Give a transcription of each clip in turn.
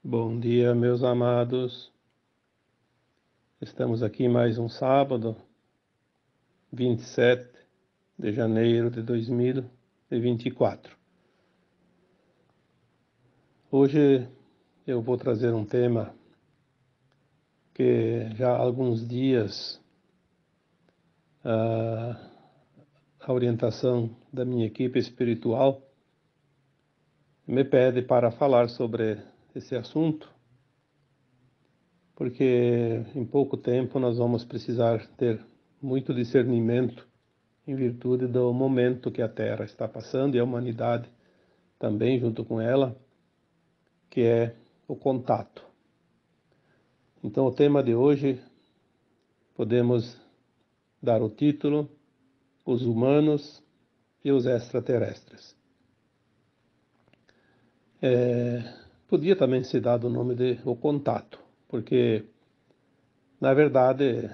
Bom dia, meus amados. Estamos aqui mais um sábado, 27 de janeiro de 2024. Hoje eu vou trazer um tema que já há alguns dias a orientação da minha equipe espiritual me pede para falar sobre esse assunto, porque em pouco tempo nós vamos precisar ter muito discernimento em virtude do momento que a Terra está passando e a humanidade também junto com ela, que é o contato. Então o tema de hoje podemos dar o título: Os humanos e os extraterrestres. Podia também ser dado o nome de o contato, porque na verdade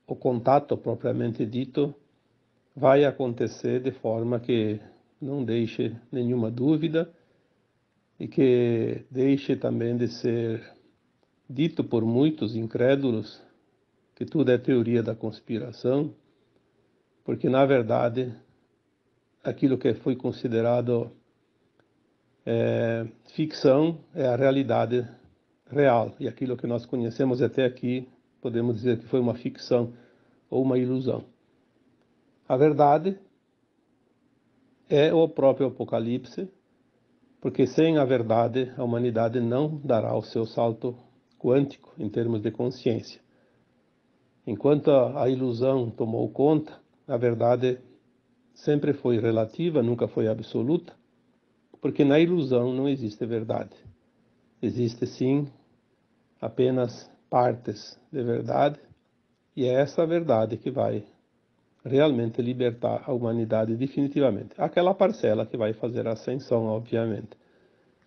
o contato propriamente dito vai acontecer de forma que não deixe nenhuma dúvida e que deixe também de ser dito por muitos incrédulos que tudo é teoria da conspiração, porque na verdade aquilo que foi considerado ficção é a realidade real, e aquilo que nós conhecemos até aqui podemos dizer que foi uma ficção ou uma ilusão. A verdade é o próprio Apocalipse, porque sem a verdade a humanidade não dará o seu salto quântico em termos de consciência. Enquanto a ilusão tomou conta, a verdade sempre foi relativa, nunca foi absoluta, porque na ilusão não existe verdade. Existe sim apenas partes de verdade, e é essa verdade que vai realmente libertar a humanidade definitivamente. Aquela parcela que vai fazer a ascensão, obviamente.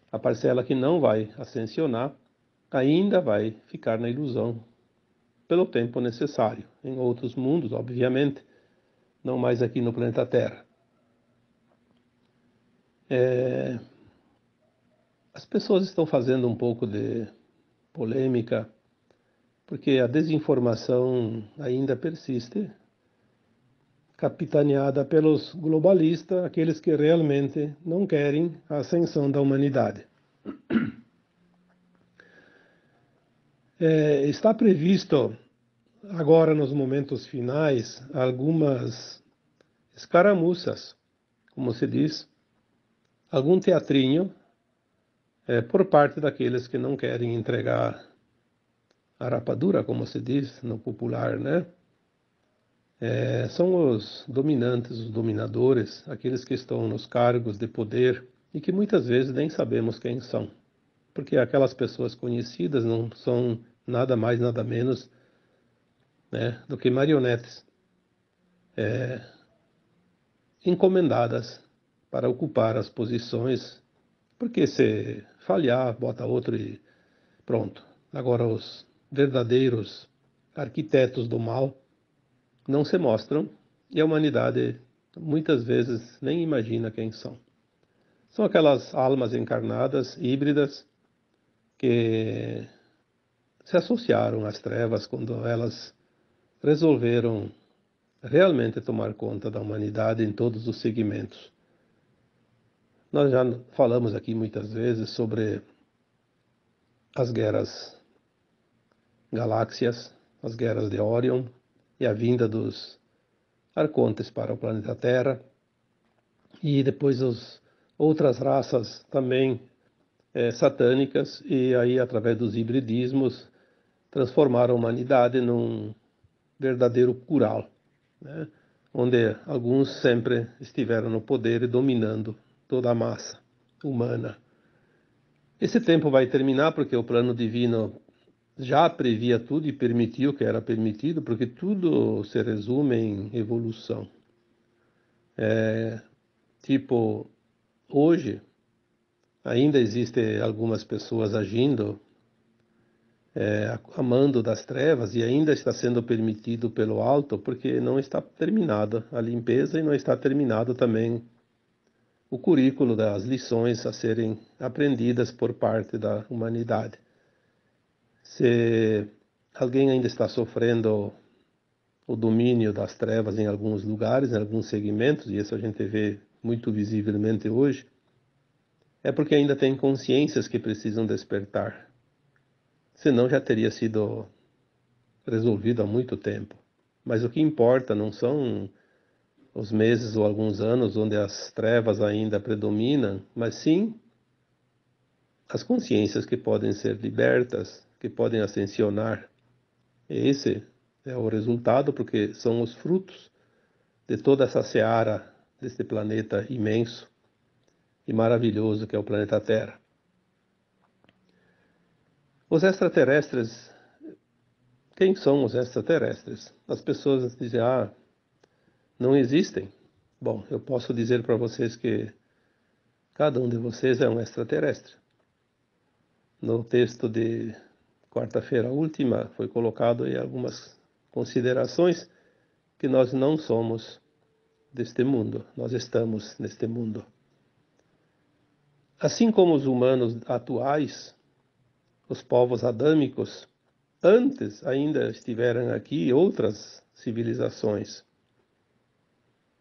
A parcela que não vai ascensionar ainda vai ficar na ilusão pelo tempo necessário. Em outros mundos, obviamente, não mais aqui no planeta Terra. As pessoas estão fazendo um pouco de polêmica, porque a desinformação ainda persiste, capitaneada pelos globalistas, aqueles que realmente não querem a ascensão da humanidade. Está previsto, agora nos momentos finais, algumas escaramuças, como se diz, algum teatrinho, por parte daqueles que não querem entregar a rapadura, como se diz no popular, né? São os dominantes, os dominadores, aqueles que estão nos cargos de poder e que muitas vezes nem sabemos quem são, porque aquelas pessoas conhecidas não são nada mais, nada menos, né, do que marionetes encomendadas para ocupar as posições, porque se falhar, bota outro e pronto. Agora, os verdadeiros arquitetos do mal não se mostram, e a humanidade muitas vezes nem imagina quem são. São aquelas almas encarnadas, híbridas, que se associaram às trevas quando elas resolveram realmente tomar conta da humanidade em todos os segmentos. Nós já falamos aqui muitas vezes sobre as guerras galáxias, as guerras de Órion e a vinda dos arcontes para o planeta Terra, e depois as outras raças também satânicas, e aí através dos hibridismos transformaram a humanidade num verdadeiro curral, né? Onde alguns sempre estiveram no poder e dominando toda a massa humana. Esse tempo vai terminar porque o plano divino já previa tudo e permitiu que era permitido, porque tudo se resume em evolução. Tipo, hoje ainda existem algumas pessoas agindo a mando das trevas, e ainda está sendo permitido pelo alto, porque não está terminada a limpeza e não está terminado também o currículo das lições a serem aprendidas por parte da humanidade. Se alguém ainda está sofrendo o domínio das trevas em alguns lugares, em alguns segmentos, e isso a gente vê muito visivelmente hoje, é porque ainda tem consciências que precisam despertar. Senão já teria sido resolvido há muito tempo. Mas o que importa não são os meses ou alguns anos onde as trevas ainda predominam, mas sim as consciências que podem ser libertas, que podem ascensionar. Esse é o resultado, porque são os frutos de toda essa seara deste planeta imenso e maravilhoso que é o planeta Terra. Os extraterrestres, quem são os extraterrestres? As pessoas dizem, não existem. Bom, eu posso dizer para vocês que cada um de vocês é um extraterrestre. No texto de quarta-feira última foi colocado aí algumas considerações que nós não somos deste mundo, nós estamos neste mundo. Assim como os humanos atuais, os povos adâmicos, antes ainda estiveram aqui outras civilizações.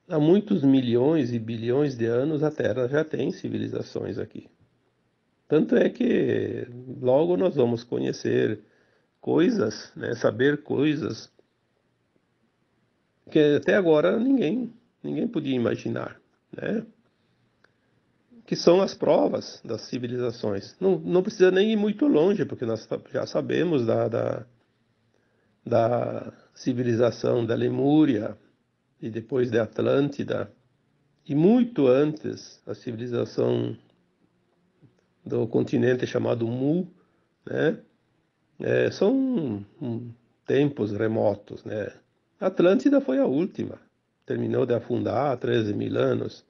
Há muitos milhões e bilhões de anos a Terra já tem civilizações aqui. Tanto é que logo nós vamos conhecer coisas, né, saber coisas que até agora ninguém podia imaginar, né? Que são as provas das civilizações. Não precisa nem ir muito longe, porque nós já sabemos da civilização da Lemúria e depois da Atlântida, e muito antes a civilização do continente chamado Mu, né? São tempos remotos, né? A Atlântida foi a última, terminou de afundar há 13 mil anos,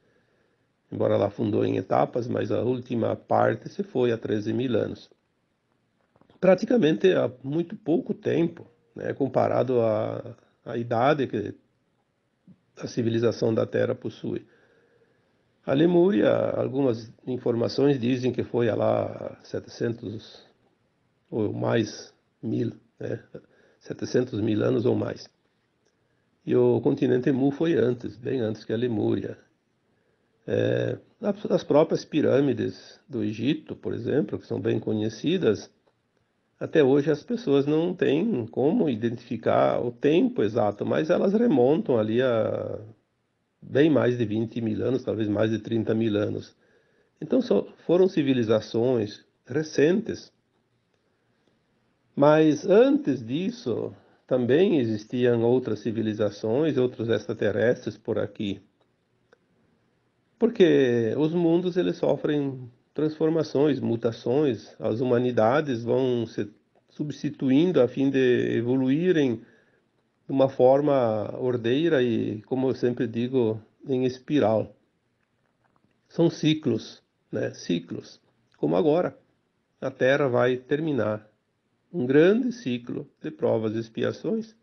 embora ela afundou em etapas, mas a última parte se foi há 13 mil anos. Praticamente há muito pouco tempo, né, comparado à idade que a civilização da Terra possui. A Lemúria, algumas informações dizem que foi lá 700 ou mais mil, né, 700 mil anos ou mais. E o continente Mu foi antes, bem antes que a Lemúria. As próprias pirâmides do Egito, por exemplo, que são bem conhecidas, até hoje as pessoas não têm como identificar o tempo exato, mas elas remontam ali a bem mais de 20 mil anos, talvez mais de 30 mil anos. Então foram civilizações recentes. Mas antes disso, também existiam outras civilizações, outros extraterrestres por aqui. Porque os mundos eles sofrem transformações, mutações, as humanidades vão se substituindo a fim de evoluírem de uma forma ordeira e, como eu sempre digo, em espiral. São ciclos, né? Ciclos. Como agora, a Terra vai terminar um grande ciclo de provas e expiações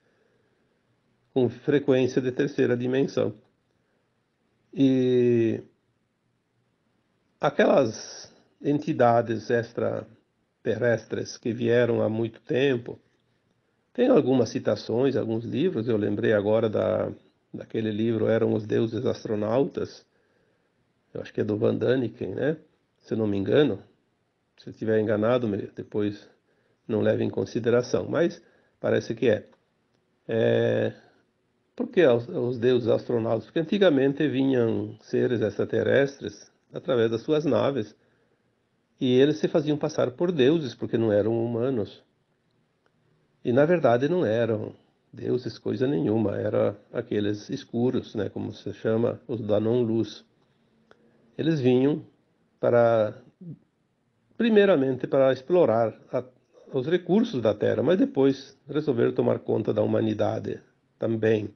com frequência de terceira dimensão. E aquelas entidades extraterrestres que vieram há muito tempo, tem algumas citações, alguns livros, eu lembrei agora daquele livro Eram os Deuses Astronautas, eu acho que é do Van Daniken, né? Se não me engano, se eu estiver enganado, depois não leve em consideração, mas parece que é. Por que os deuses astronautas? Porque antigamente vinham seres extraterrestres através das suas naves e eles se faziam passar por deuses porque não eram humanos. E na verdade não eram deuses coisa nenhuma, eram aqueles escuros, né, como se chama, os da não-luz. Eles vinham primeiramente para explorar os recursos da Terra, mas depois resolveram tomar conta da humanidade também.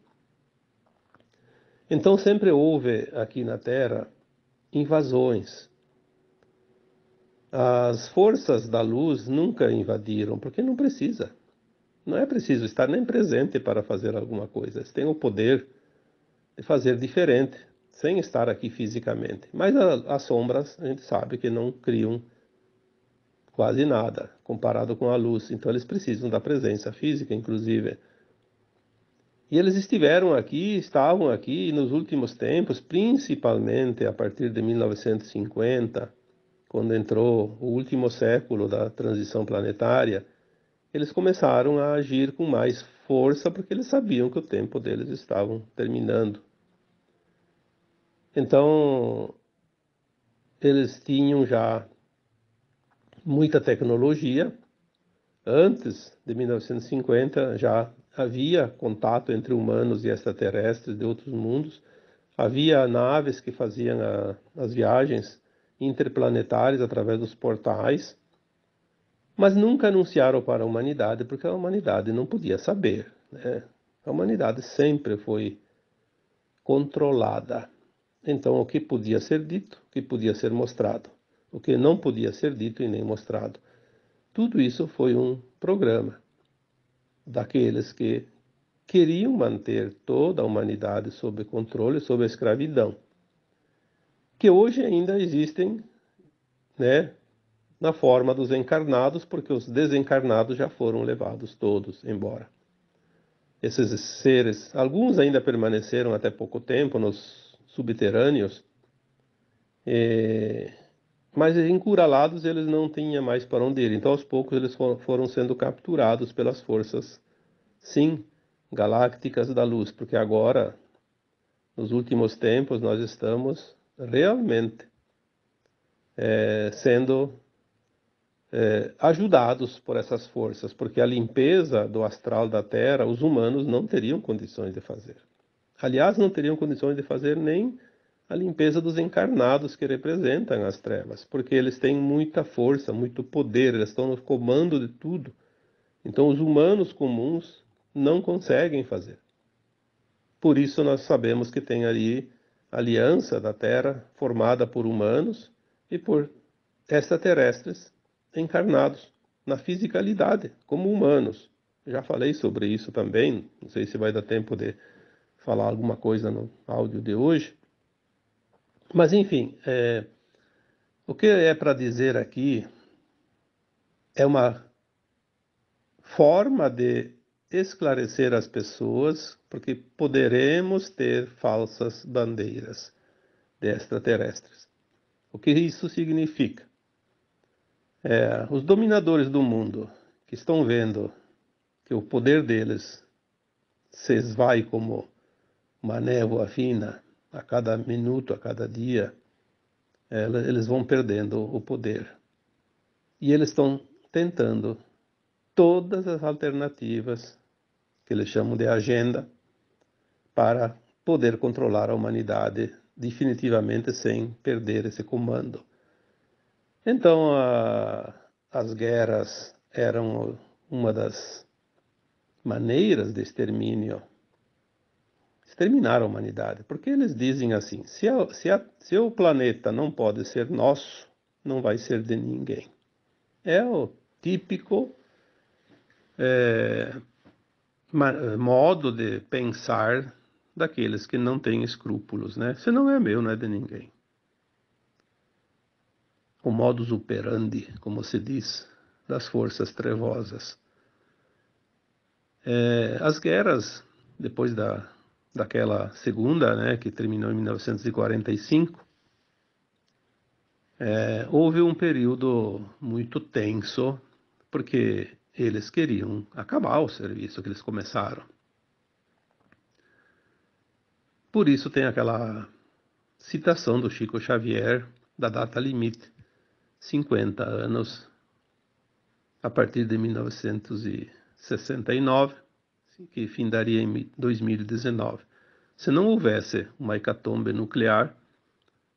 Então sempre houve aqui na Terra invasões. As forças da luz nunca invadiram, porque não precisa. Não é preciso estar nem presente para fazer alguma coisa. Eles têm o poder de fazer diferente. sem estar aqui fisicamente. Mas as sombras, a gente sabe que não criam quase nada comparado com a luz. Então eles precisam da presença física, inclusive. E eles estavam aqui nos últimos tempos, principalmente a partir de 1950, quando entrou o último século da transição planetária. Eles começaram a agir com mais força porque eles sabiam que o tempo deles estava terminando. Então, eles tinham já muita tecnologia. Antes de 1950 já havia contato entre humanos e extraterrestres de outros mundos. Havia naves que faziam as viagens interplanetárias através dos portais, mas nunca anunciaram para a humanidade, porque a humanidade não podia saber, né? A humanidade sempre foi controlada. Então, o que podia ser dito, o que podia ser mostrado, o que não podia ser dito e nem mostrado. Tudo isso foi um programa daqueles que queriam manter toda a humanidade sob controle, sob a escravidão, que hoje ainda existem, né, na forma dos encarnados, porque os desencarnados já foram levados todos embora. Esses seres, alguns ainda permaneceram até pouco tempo nos subterrâneos, mas encurralados eles não tinham mais para onde ir. Então, aos poucos, eles foram sendo capturados pelas forças, sim, galácticas da luz, porque agora, nos últimos tempos, nós estamos realmente sendo ajudados por essas forças, porque a limpeza do astral da Terra, os humanos não teriam condições de fazer. Aliás, não teriam condições de fazer nem a limpeza dos encarnados que representam as trevas, porque eles têm muita força, muito poder, eles estão no comando de tudo. Então, os humanos comuns não conseguem fazer. Por isso, nós sabemos que tem ali a aliança da Terra formada por humanos e por extraterrestres encarnados na fisicalidade, como humanos. Já falei sobre isso também, não sei se vai dar tempo de falar alguma coisa no áudio de hoje. Mas, enfim, o que é para dizer aqui é uma forma de esclarecer as pessoas, porque poderemos ter falsas bandeiras de extraterrestres. O que isso significa? Os dominadores do mundo que estão vendo que o poder deles se esvai como uma névoa fina a cada minuto, a cada dia, eles vão perdendo o poder. E eles estão tentando todas as alternativas que eles chamam de agenda para poder controlar a humanidade definitivamente sem perder esse comando. Então, as guerras eram uma das maneiras de exterminar a humanidade, porque eles dizem assim, se o planeta não pode ser nosso, não vai ser de ninguém. É o típico modo de pensar daqueles que não têm escrúpulos, né? Se não é meu, não é de ninguém. O modus operandi, como se diz, das forças trevosas. As guerras, depois daquela segunda, né, que terminou em 1945, houve um período muito tenso, porque eles queriam acabar o serviço que eles começaram. Por isso tem aquela citação do Chico Xavier, da data limite, 50 anos, a partir de 1969, que findaria em 2019. Se não houvesse uma hecatombe nuclear,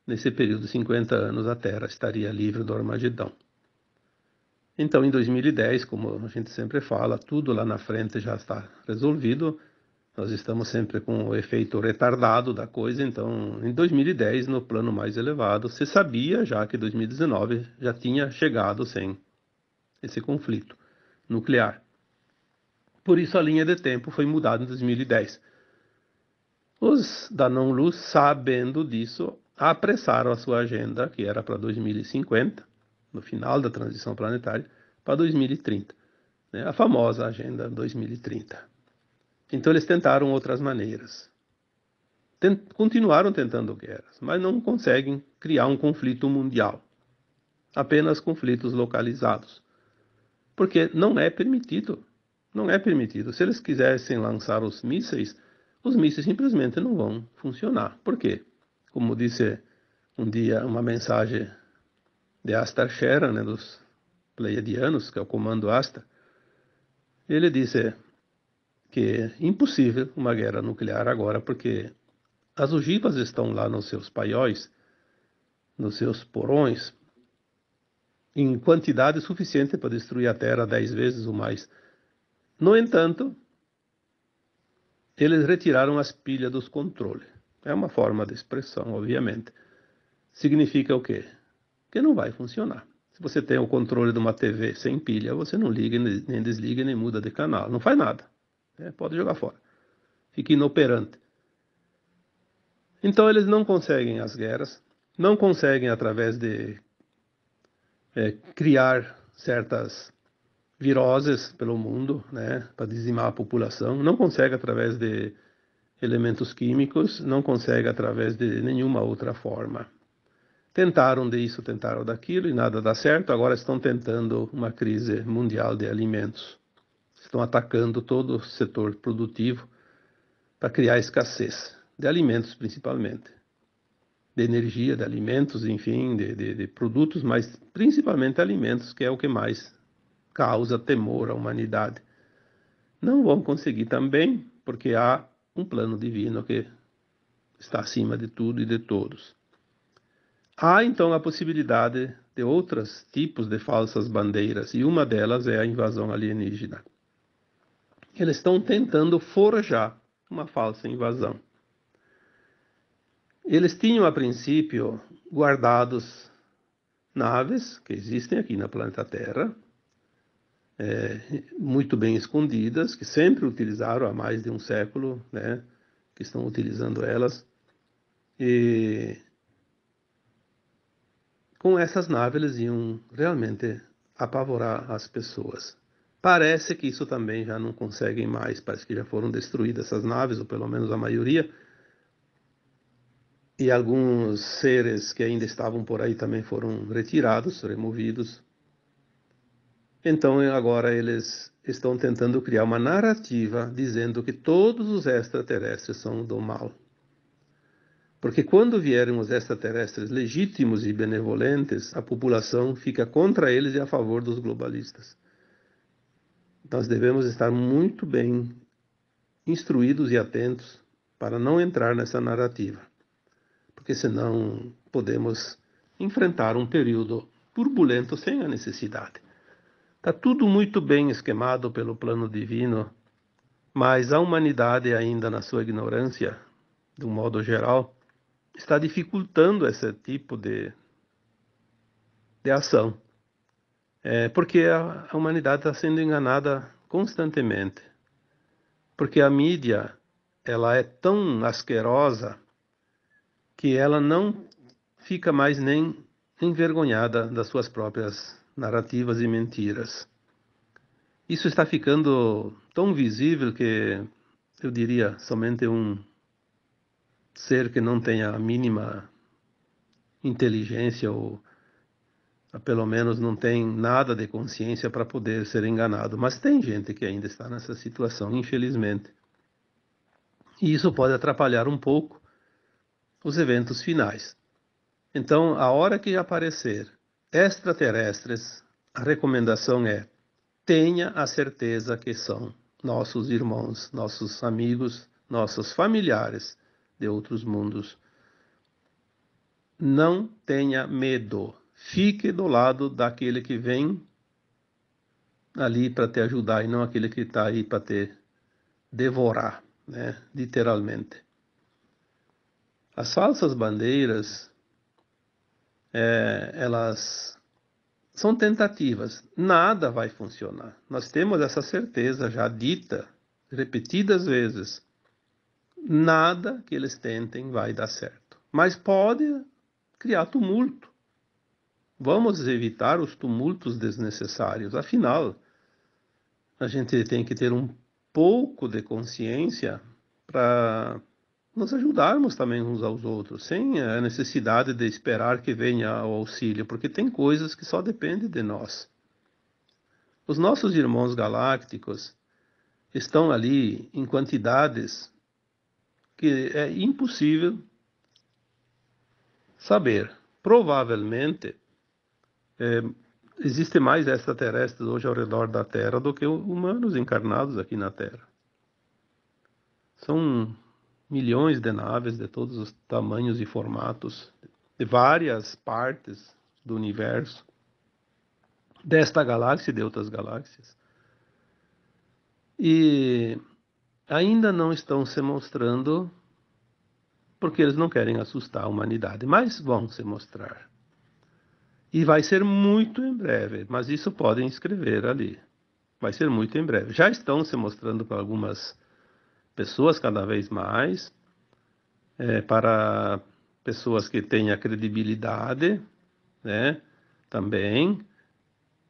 nesse período de 50 anos a Terra estaria livre do Armagedão. Então, em 2010, como a gente sempre fala, tudo lá na frente já está resolvido. Nós estamos sempre com o efeito retardado da coisa. Então, em 2010, no plano mais elevado, se sabia já que 2019 já tinha chegado sem esse conflito nuclear. Por isso, a linha de tempo foi mudada em 2010. Os da não-luz, sabendo disso, apressaram a sua agenda, que era para 2050, no final da transição planetária, para 2030, né? A famosa Agenda 2030. Então eles tentaram outras maneiras. Continuaram tentando guerras, mas não conseguem criar um conflito mundial. Apenas conflitos localizados. Porque não é permitido. Não é permitido. Se eles quisessem lançar os mísseis simplesmente não vão funcionar. Por quê? Como disse um dia uma mensagem de Astar Shera, né, dos Pleiadianos, que é o comando Astar, ele disse que é impossível uma guerra nuclear agora, porque as ogivas estão lá nos seus paióis, nos seus porões, em quantidade suficiente para destruir a Terra 10 vezes ou mais. No entanto, eles retiraram as pilhas dos controles. É uma forma de expressão, obviamente. Significa o quê? Que não vai funcionar. Se você tem o controle de uma TV sem pilha, você não liga, nem desliga, nem muda de canal. Não faz nada. Pode jogar fora. Fica inoperante. Então eles não conseguem as guerras, não conseguem através de criar certas viroses pelo mundo, né, para dizimar a população, não consegue através de elementos químicos, não consegue através de nenhuma outra forma. Tentaram disso, tentaram daquilo e nada dá certo, agora estão tentando uma crise mundial de alimentos. Estão atacando todo o setor produtivo para criar escassez de alimentos principalmente. De energia, de alimentos, enfim, de produtos, mas principalmente alimentos, que é o que mais causa temor à humanidade. Não vão conseguir também, porque há um plano divino que está acima de tudo e de todos. Há então a possibilidade de outros tipos de falsas bandeiras, e uma delas é a invasão alienígena. Eles estão tentando forjar uma falsa invasão. Eles tinham, a princípio, guardados naves que existem aqui no planeta Terra, muito bem escondidas, que sempre utilizaram há mais de um século, né, que estão utilizando elas. E com essas naves eles iam realmente apavorar as pessoas. Parece que isso também já não conseguem mais, parece que já foram destruídas essas naves, ou pelo menos a maioria, e alguns seres que ainda estavam por aí também foram retirados, removidos. Então agora eles estão tentando criar uma narrativa dizendo que todos os extraterrestres são do mal. Porque quando vierem os extraterrestres legítimos e benevolentes, a população fica contra eles e a favor dos globalistas. Nós devemos estar muito bem instruídos e atentos para não entrar nessa narrativa, porque senão podemos enfrentar um período turbulento sem a necessidade. Está tudo muito bem esquemado pelo plano divino, mas a humanidade ainda na sua ignorância, de um modo geral, está dificultando esse tipo de ação. Porque a humanidade está sendo enganada constantemente. Porque a mídia, ela é tão asquerosa que ela não fica mais nem envergonhada das suas próprias narrativas e mentiras. Isso está ficando tão visível que, eu diria, somente um ser que não tenha a mínima inteligência ou pelo menos não tem nada de consciência para poder ser enganado. Mas tem gente que ainda está nessa situação, infelizmente. E isso pode atrapalhar um pouco os eventos finais. Então, a hora que aparecer extraterrestres, a recomendação é: tenha a certeza que são nossos irmãos, nossos amigos, nossos familiares de outros mundos. Não tenha medo. Fique do lado daquele que vem ali para te ajudar e não aquele que está aí para te devorar, né? Literalmente. As falsas bandeiras, elas são tentativas. Nada vai funcionar. Nós temos essa certeza já dita repetidas vezes. nada que eles tentem vai dar certo. Mas pode criar tumulto. Vamos evitar os tumultos desnecessários. Afinal, a gente tem que ter um pouco de consciência para nos ajudarmos também uns aos outros, sem a necessidade de esperar que venha o auxílio, porque tem coisas que só dependem de nós. Os nossos irmãos galácticos estão ali em quantidades que é impossível saber. Provavelmente, existe mais extraterrestres hoje ao redor da Terra do que humanos encarnados aqui na Terra. São milhões de naves de todos os tamanhos e formatos, de várias partes do universo, desta galáxia e de outras galáxias. E ainda não estão se mostrando porque eles não querem assustar a humanidade, mas vão se mostrar. E vai ser muito em breve, mas isso podem escrever ali. Vai ser muito em breve. Já estão se mostrando para algumas pessoas cada vez mais, para pessoas que têm a credibilidade, né, também.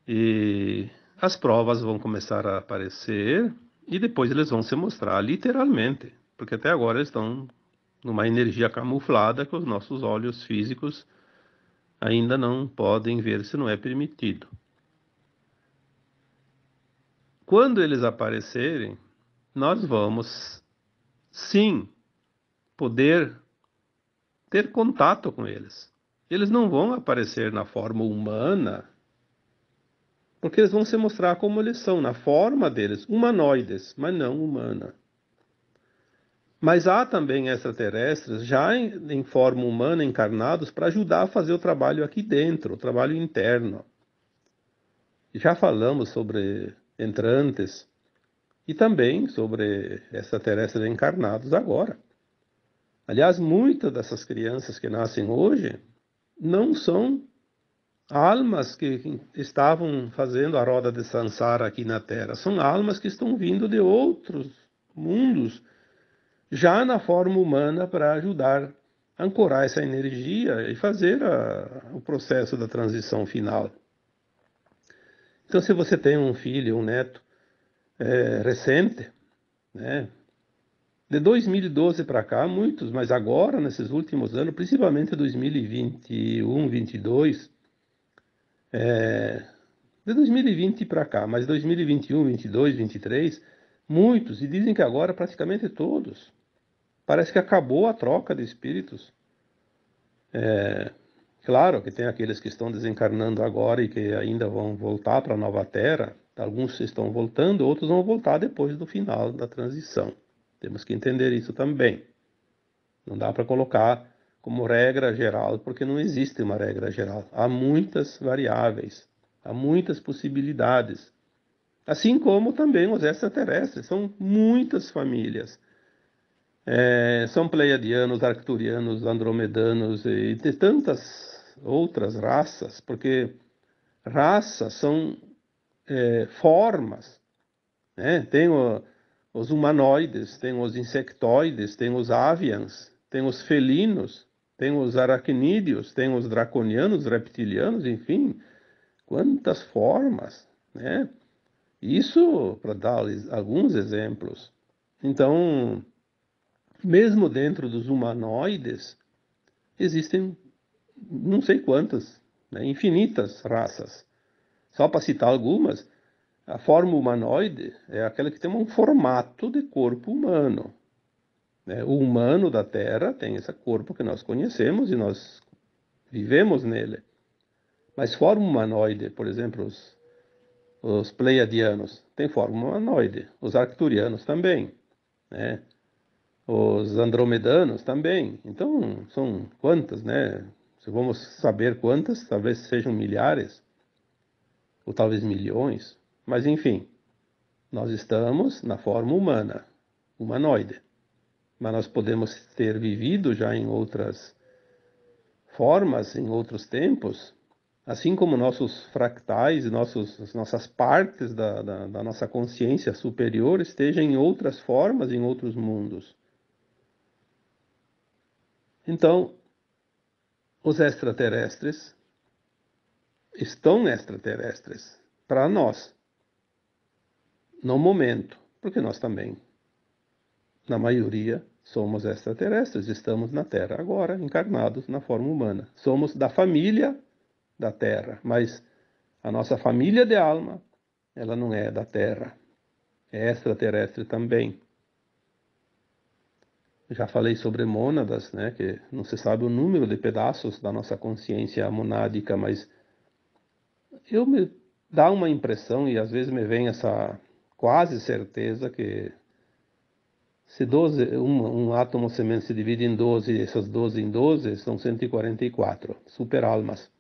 E as provas vão começar a aparecer e depois eles vão se mostrar literalmente, porque até agora eles estão numa energia camuflada que os nossos olhos físicos ainda não podem ver, se não é permitido. Quando eles aparecerem, nós vamos, sim, poder ter contato com eles. Eles não vão aparecer na forma humana, porque eles vão se mostrar como eles são, na forma deles, humanoides, mas não humana. Mas há também extraterrestres já em forma humana, encarnados, para ajudar a fazer o trabalho aqui dentro, o trabalho interno. Já falamos sobre entrantes e também sobre extraterrestres encarnados agora. Aliás, muitas dessas crianças que nascem hoje não são almas que estavam fazendo a roda de Sansara aqui na Terra. São almas que estão vindo de outros mundos, já na forma humana, para ajudar a ancorar essa energia e fazer o processo da transição final. Então, se você tem um filho, um neto recente, né, de 2012 para cá, muitos, mas agora, nesses últimos anos, principalmente 2021, 22, de 2020 para cá, mas 2021, 22, 23, muitos, e dizem que agora praticamente todos. Parece que acabou a troca de espíritos. Claro que tem aqueles que estão desencarnando agora e que ainda vão voltar para a nova Terra. Alguns estão voltando, outros vão voltar depois do final da transição. Temos que entender isso também. Não dá para colocar como regra geral, porque não existe uma regra geral. Há muitas variáveis, há muitas possibilidades. Assim como também os extraterrestres, são muitas famílias. São pleiadianos, arcturianos, andromedanos e de tantas outras raças, porque raças são formas, né? Tem os humanoides, tem os insectoides, tem os avians, tem os felinos, tem os aracnídeos, tem os draconianos, reptilianos, enfim, quantas formas, né? Isso para dar alguns exemplos. Então, mesmo dentro dos humanoides, existem não sei quantas, né, infinitas raças. Só para citar algumas, a forma humanoide é aquela que tem um formato de corpo humano. Né? O humano da Terra tem esse corpo que nós conhecemos e nós vivemos nele. Mas forma humanoide, por exemplo, os pleiadianos têm forma humanoide, os arcturianos também, né? Os andromedanos também. Então, são quantas, né? Se vamos saber quantas, talvez sejam milhares, ou talvez milhões. Mas, enfim, nós estamos na forma humana, humanoide. Mas nós podemos ter vivido já em outras formas, em outros tempos, assim como nossos fractais, nossas partes da nossa consciência superior estejam em outras formas, em outros mundos. Então, os extraterrestres estão extraterrestres para nós, no momento, porque nós também, na maioria, somos extraterrestres, estamos na Terra agora, encarnados na forma humana. Somos da família da Terra, mas a nossa família de alma, ela não é da Terra, é extraterrestre também. Já falei sobre mônadas, né, que não se sabe o número de pedaços da nossa consciência monádica, mas me dá uma impressão, e às vezes me vem essa quase certeza, que se 12, um átomo semente se divide em 12, essas 12 em 12 são 144 super-almas.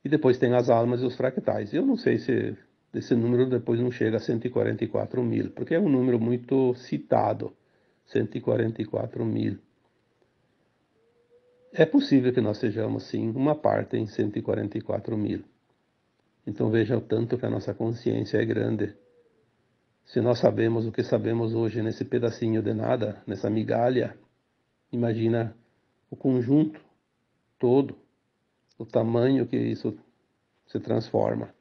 E depois tem as almas e os fractais. Eu não sei se esse número depois não chega a 144 mil, porque é um número muito citado, 144 mil. É possível que nós sejamos, sim, uma parte em 144 mil. Então veja o tanto que a nossa consciência é grande. Se nós sabemos o que sabemos hoje nesse pedacinho de nada, nessa migalha, imagina o conjunto todo, o tamanho que isso se transforma.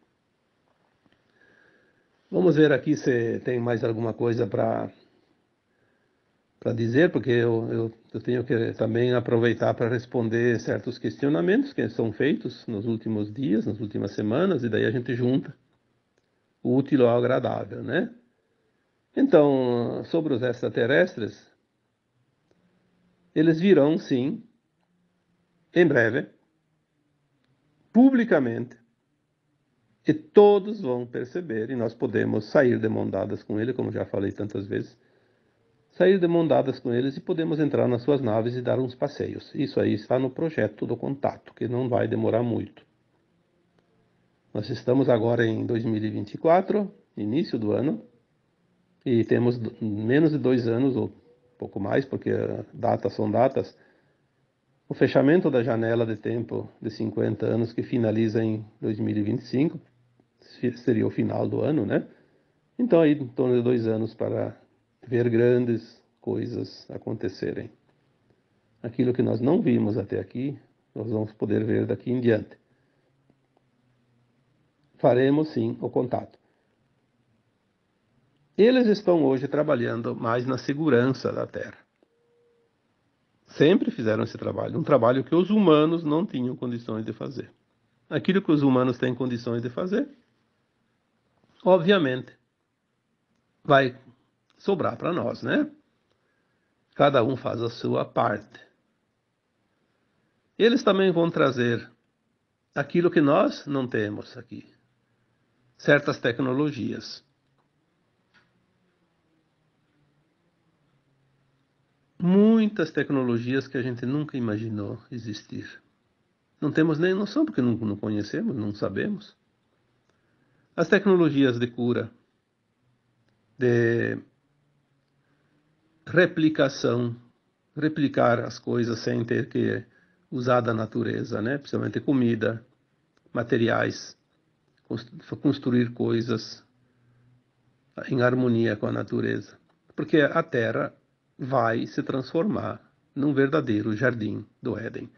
Vamos ver aqui se tem mais alguma coisa para dizer, porque eu tenho que também aproveitar para responder certos questionamentos que são feitos nos últimos dias, nas últimas semanas, e daí a gente junta o útil ao agradável, né? Então, sobre os extraterrestres, eles virão, sim, em breve, publicamente, e todos vão perceber, e nós podemos sair de mão dadas com ele, como já falei tantas vezes, sair de mão dadas com eles e podemos entrar nas suas naves e dar uns passeios. Isso aí está no projeto do contato, que não vai demorar muito. Nós estamos agora em 2024, início do ano, e temos menos de 2 anos, ou pouco mais, porque datas são datas, o fechamento da janela de tempo de 50 anos, que finaliza em 2025, seria o final do ano, né? Então aí em torno de 2 anos para ver grandes coisas acontecerem. Aquilo que nós não vimos até aqui, nós vamos poder ver daqui em diante. Faremos sim o contato. Eles estão hoje trabalhando mais na segurança da Terra. Sempre fizeram esse trabalho, um trabalho que os humanos não tinham condições de fazer. Aquilo que os humanos têm condições de fazer, obviamente, vai sobrar para nós, né? Cada um faz a sua parte. Eles também vão trazer aquilo que nós não temos aqui, certas tecnologias. Muitas tecnologias que a gente nunca imaginou existir. Não temos nem noção, porque não conhecemos, não sabemos. As tecnologias de cura, de replicação, replicar as coisas sem ter que usar da natureza, né? Principalmente comida, materiais, construir coisas em harmonia com a natureza. Porque a Terra vai se transformar num verdadeiro jardim do Éden.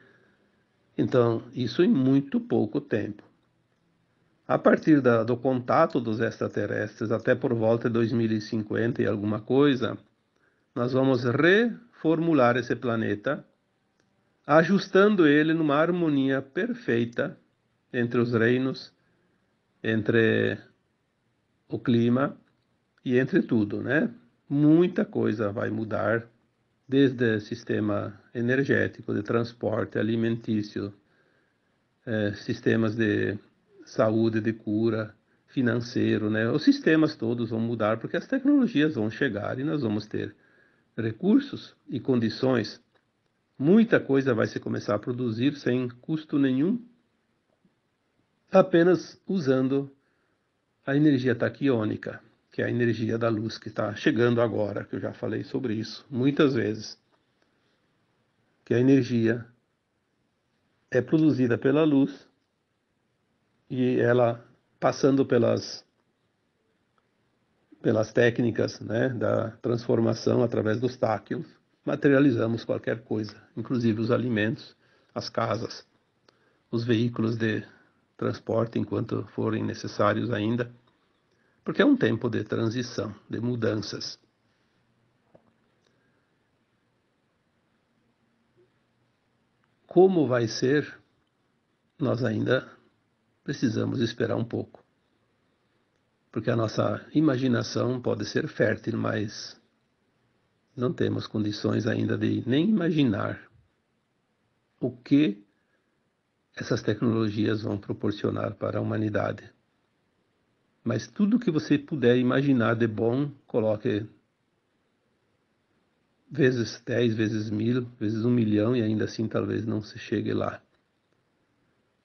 Então, isso em muito pouco tempo. A partir do contato dos extraterrestres, até por volta de 2050 e alguma coisa, nós vamos reformular esse planeta, ajustando ele numa harmonia perfeita entre os reinos, entre o clima e entre tudo, né? Muita coisa vai mudar, desde o sistema energético, de transporte, alimentício, sistemas de saúde, de cura, financeiro, né? Os sistemas todos vão mudar porque as tecnologias vão chegar e nós vamos ter recursos e condições. Muita coisa vai se começar a produzir sem custo nenhum, apenas usando a energia taquiônica, que é a energia da luz que está chegando agora, que eu já falei sobre isso muitas vezes, que a energia é produzida pela luz e ela, passando pelas técnicas, né, da transformação através dos táquions, materializamos qualquer coisa, inclusive os alimentos, as casas, os veículos de transporte, enquanto forem necessários ainda, porque é um tempo de transição, de mudanças. Como vai ser, nós ainda precisamos esperar um pouco, porque a nossa imaginação pode ser fértil, mas não temos condições ainda de nem imaginar o que essas tecnologias vão proporcionar para a humanidade. Mas tudo que você puder imaginar de bom, coloque vezes 10, vezes 1000, vezes 1 milhão, e ainda assim talvez não se chegue lá.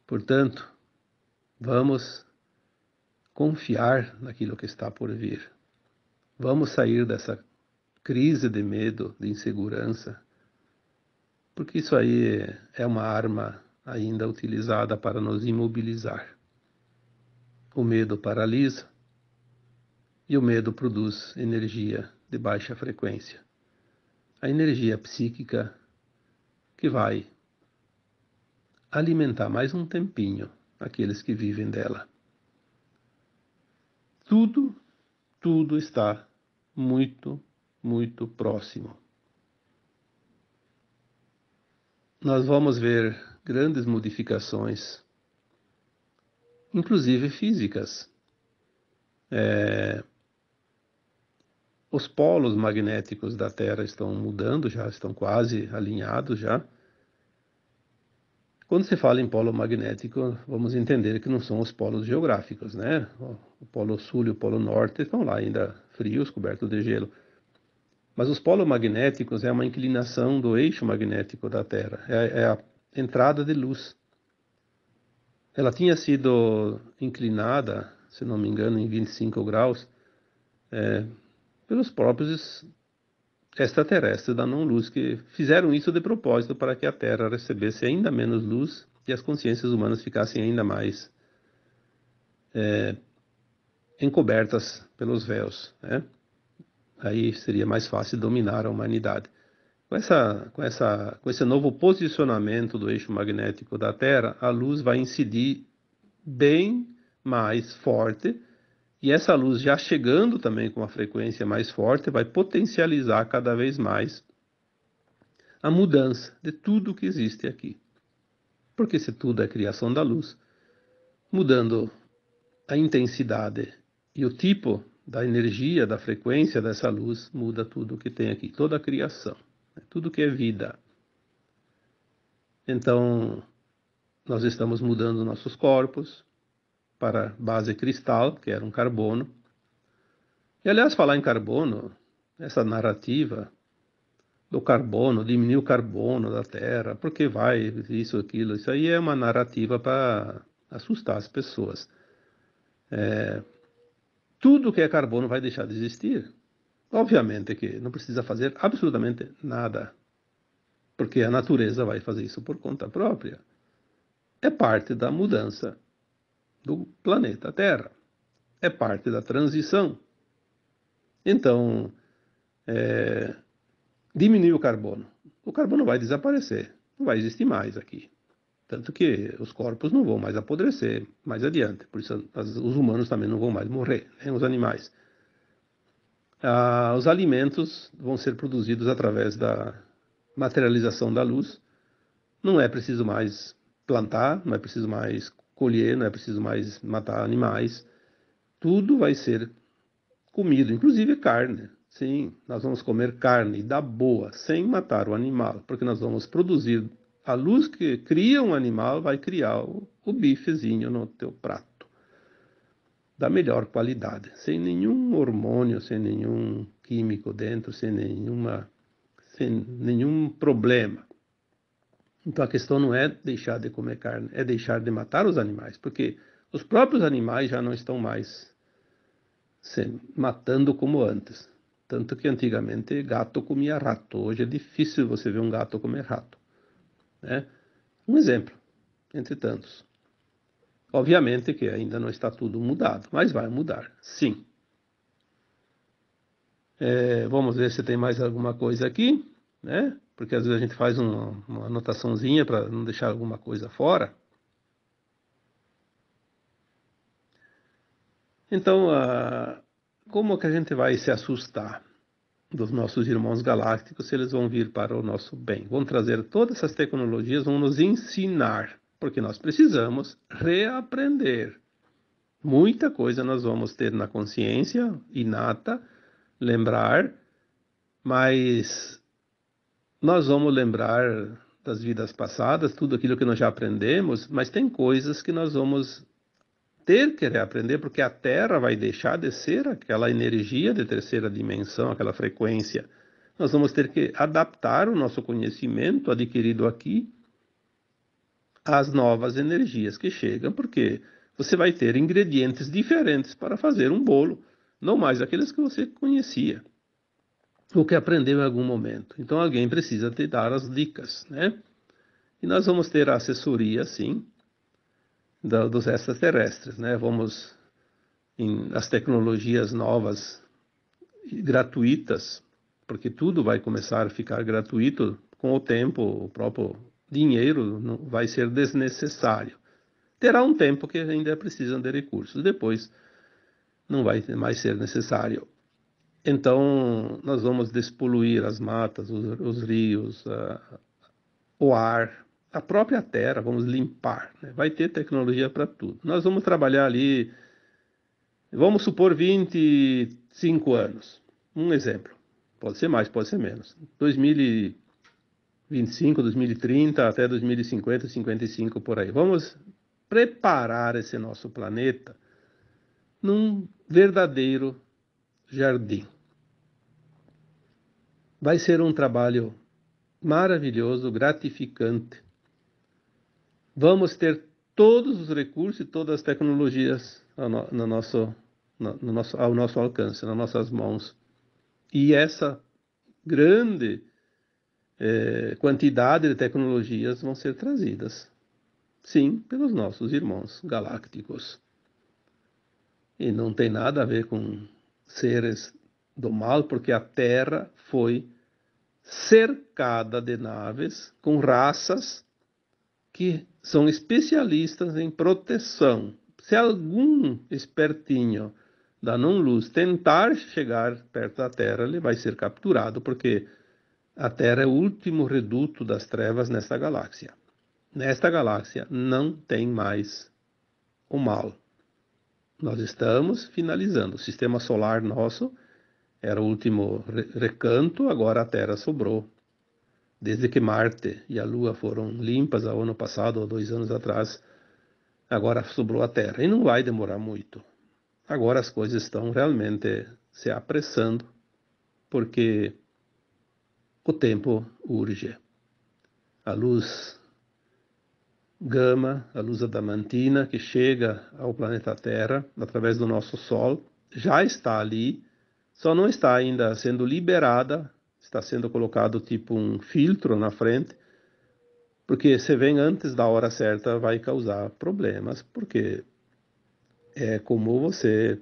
Portanto, vamos confiar naquilo que está por vir. Vamos sair dessa crise de medo, de insegurança, porque isso aí é uma arma ainda utilizada para nos imobilizar. O medo paralisa e o medo produz energia de baixa frequência. A energia psíquica que vai alimentar mais um tempinho aqueles que vivem dela. Tudo está muito, muito próximo. Nós vamos ver grandes modificações, inclusive físicas. Os polos magnéticos da Terra estão mudando, já estão quase alinhados já. Quando se fala em polo magnético, vamos entender que não são os polos geográficos, né? O polo sul e o polo norte estão lá ainda frios, cobertos de gelo. Mas os polos magnéticos é uma inclinação do eixo magnético da Terra, é a entrada de luz. Ela tinha sido inclinada, se não me engano, em 25 graus, pelos próprios extraterrestres da não-luz, que fizeram isso de propósito para que a Terra recebesse ainda menos luz e as consciências humanas ficassem ainda mais encobertas pelos véus, né? Aí seria mais fácil dominar a humanidade. Com esse novo posicionamento do eixo magnético da Terra, a luz vai incidir bem mais forte, e essa luz já chegando também com uma frequência mais forte, vai potencializar cada vez mais a mudança de tudo que existe aqui. Porque se tudo é criação da luz, mudando a intensidade e o tipo da energia, da frequência dessa luz, muda tudo que tem aqui, toda a criação, tudo que é vida. Então, nós estamos mudando nossos corpos para base cristal, que era um carbono. E, aliás, falar em carbono, essa narrativa do carbono, diminuir o carbono da Terra, porque vai isso, aquilo, isso aí é uma narrativa para assustar as pessoas. Tudo que é carbono vai deixar de existir. Obviamente que não precisa fazer absolutamente nada, porque a natureza vai fazer isso por conta própria. É parte da mudança do planeta Terra. É parte da transição. Então, diminuir o carbono. O carbono vai desaparecer, não vai existir mais aqui. Tanto que os corpos não vão mais apodrecer mais adiante. Por isso os humanos também não vão mais morrer, nem os animais. Os alimentos vão ser produzidos através da materialização da luz. Não é preciso mais plantar, não é preciso mais colher, não é preciso mais matar animais. Tudo vai ser comido, inclusive carne. Sim, nós vamos comer carne da boa, sem matar o animal, porque nós vamos produzir a luz que cria um animal, vai criar o bifezinho no teu prato, da melhor qualidade, sem nenhum hormônio, sem nenhum químico dentro, sem nenhum problema. Então a questão não é deixar de comer carne, é deixar de matar os animais, porque os próprios animais já não estão mais se matando como antes. Tanto que antigamente gato comia rato. Hoje é difícil você ver um gato comer rato, né? Um exemplo, entre tantos. Obviamente que ainda não está tudo mudado, mas vai mudar, sim. Vamos ver se tem mais alguma coisa aqui. né? Porque às vezes a gente faz uma anotaçãozinha para não deixar alguma coisa fora. Então, como que a gente vai se assustar dos nossos irmãos galácticos se eles vão vir para o nosso bem? Vão trazer todas essas tecnologias, vão nos ensinar, porque nós precisamos reaprender. Muita coisa nós vamos ter na consciência inata, lembrar, mas nós vamos lembrar das vidas passadas, tudo aquilo que nós já aprendemos, mas tem coisas que nós vamos ter que reaprender, porque a Terra vai deixar de ser aquela energia de terceira dimensão, aquela frequência. Nós vamos ter que adaptar o nosso conhecimento adquirido aqui às novas energias que chegam, porque você vai ter ingredientes diferentes para fazer um bolo, não mais aqueles que você conhecia ou que aprendeu em algum momento. Então alguém precisa te dar as dicas, né? E nós vamos ter a assessoria, sim, dos extraterrestres, né? Vamos as tecnologias novas e gratuitas, porque tudo vai começar a ficar gratuito com o tempo, o próprio dinheiro não vai ser desnecessário. Terá um tempo que ainda precisam de recursos, depois não vai mais ser necessário. Então, nós vamos despoluir as matas, os rios, o ar, a própria terra, vamos limpar, né? Vai ter tecnologia para tudo. Nós vamos trabalhar ali, vamos supor 25 anos, um exemplo. Pode ser mais, pode ser menos. 2025, 2030, até 2050, 55 por aí. Vamos preparar esse nosso planeta num verdadeiro jardim. Vai ser um trabalho maravilhoso, gratificante. Vamos ter todos os recursos e todas as tecnologias ao nosso alcance, nas nossas mãos. E essa grande quantidade de tecnologias vão ser trazidas, sim, pelos nossos irmãos galácticos. E não tem nada a ver com seres do mal, porque a Terra foi cercada de naves com raças que são especialistas em proteção. Se algum espertinho da não-luz tentar chegar perto da Terra, ele vai ser capturado, porque a Terra é o último reduto das trevas nesta galáxia. Nesta galáxia não tem mais o mal. Nós estamos finalizando. O sistema solar nosso era o último recanto, agora a Terra sobrou. Desde que Marte e a Lua foram limpas ao ano passado, ou 2 anos atrás, agora sobrou a Terra. E não vai demorar muito. Agora as coisas estão realmente se apressando, porque o tempo urge. A luz gama, a luz adamantina, que chega ao planeta Terra através do nosso Sol, já está ali, só não está ainda sendo liberada, está sendo colocado tipo um filtro na frente, porque se vem antes da hora certa vai causar problemas, porque é como você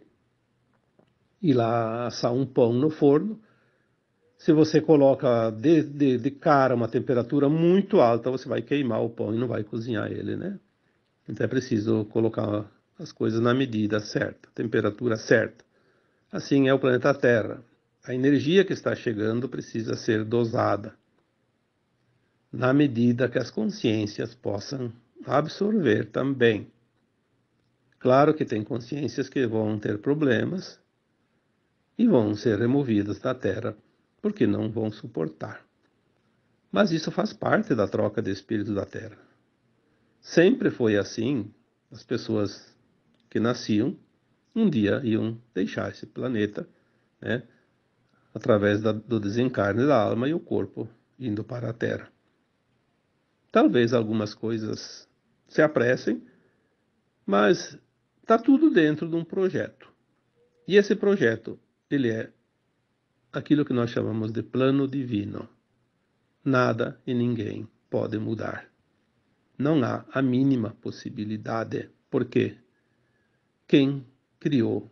ir lá assar um pão no forno. Se você coloca de cara uma temperatura muito alta, você vai queimar o pão e não vai cozinhar ele, né? Então é preciso colocar as coisas na medida certa, temperatura certa. Assim é o planeta Terra. A energia que está chegando precisa ser dosada, na medida que as consciências possam absorver também. Claro que tem consciências que vão ter problemas e vão ser removidas da Terra, porque não vão suportar. Mas isso faz parte da troca de espírito da Terra. Sempre foi assim, as pessoas que nasciam, um dia iam deixar esse planeta, né, através do desencarne da alma e o corpo indo para a Terra. Talvez algumas coisas se apressem, mas está tudo dentro de um projeto. E esse projeto, ele é aquilo que nós chamamos de plano divino. Nada e ninguém pode mudar. Não há a mínima possibilidade, porque quem criou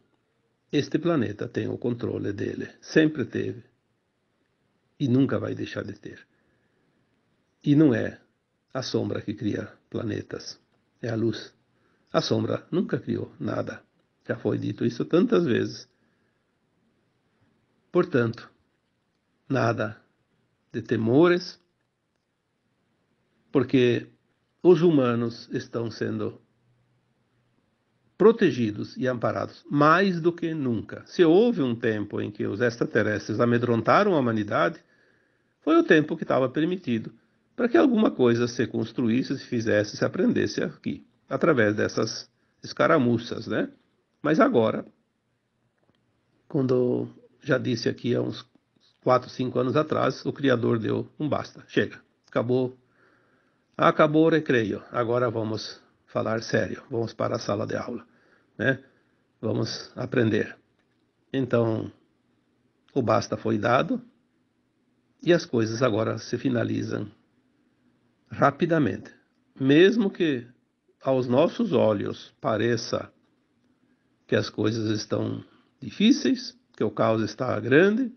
este planeta tem o controle dele, sempre teve. e nunca vai deixar de ter. E não é a sombra que cria planetas, é a luz. A sombra nunca criou nada. Já foi dito isso tantas vezes. Portanto, nada de temores, porque os humanos estão sendo protegidos e amparados mais do que nunca. Se houve um tempo em que os extraterrestres amedrontaram a humanidade, foi o tempo que estava permitido para que alguma coisa se construísse, se fizesse, se aprendesse aqui, através dessas escaramuças, né? Mas agora, quando já disse aqui há uns 4, 5 anos atrás, o Criador deu um basta. Chega, acabou o recreio, agora vamos falar sério, vamos para a sala de aula, né? Vamos aprender. Então, o basta foi dado e as coisas agora se finalizam rapidamente. Mesmo que aos nossos olhos pareça que as coisas estão difíceis, que o caos está grande,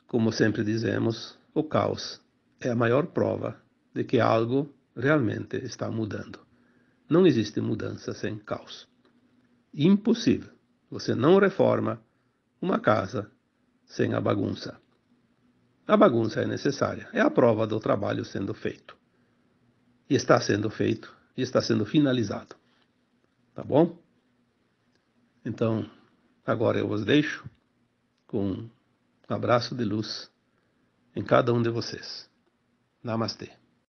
como sempre dizemos, o caos é a maior prova de que algo realmente está mudando. Não existe mudança sem caos. Impossível. Você não reforma uma casa sem a bagunça. A bagunça é necessária. É a prova do trabalho sendo feito. E está sendo feito e está sendo finalizado. Tá bom? Então, agora eu vos deixo com um abraço de luz em cada um de vocês. Namastê.